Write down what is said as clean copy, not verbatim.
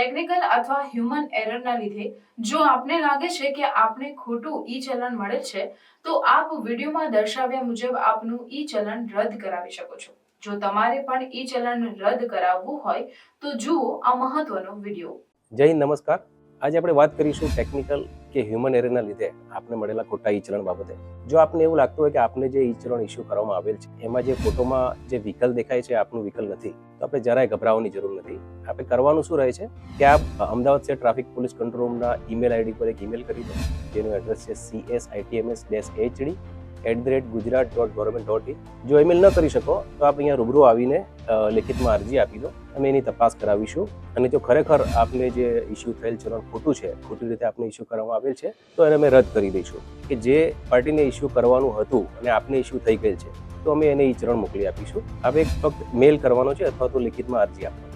Technical અથવા human એરરના લીધે જો આપને લાગે છે કે આપને ખોટું ઈ ચલણ મળે છે તો આપ વિડીયોમાં દર્શાવ્યા મુજબ આપનું ઈ ચલણ રદ કરાવી શકો છો। જો તમારે પણ ઈ ચલણ રદ કરાવવું હોય તો જુઓ આ મહત્વનો વિડીયો। જય હિન્દ, નમસ્કાર। આજે આપણે વાત કરીશું ટેકનિકલ કે હ્યુમન એરરના લીધે આપને મળેલા ખોટા ઈ ચલણ બાબતે। જો આપને એવું લાગતું હોય કે આપને જે ઈ ચલણ ઇસ્યુ કરવામાં આવેલ છે એમાં જે ફોટોમાં જે વ્હીકલ દેખાય છે આપનું વ્હીકલ નથી, તો આપણે જરાય ગભરાવાની જરૂર નથી। આપણે કરવાનું શું રહે છે કે આપ અમદાવાદ શહેર ટ્રાફિક પોલીસ કંટ્રોલ રૂમના ઈમેલ આઈડી પર એક ઈમેલ કરી દો, જેનું એડ્રેસ છે csitms-hd@gujarat.government.in। જો ઈમેલ ન કરી શકો તો આપ અહીંયા રૂબરૂ આવીને લેખિતમાં અરજી આપી દો, અમે એની તપાસ કરાવીશું। અને જો ખરેખર આપને જે ઇસ્યુ થયેલ ચલણ ખોટું છે, ખોટી રીતે આપને ઇસ્યુ કરવામાં આવેલ છે, તો એને અમે રદ કરી દઈશું। કે જે પાર્ટીને ઇસ્યુ કરવાનું હતું અને આપને ઇસ્યુ થઈ ગયેલ છે તો અમે એને ઈ ચલણ મોકલી આપીશું। હવે ફક્ત મેલ કરવાનો છે અથવા તો લેખિતમાં અરજી આપવાની છે।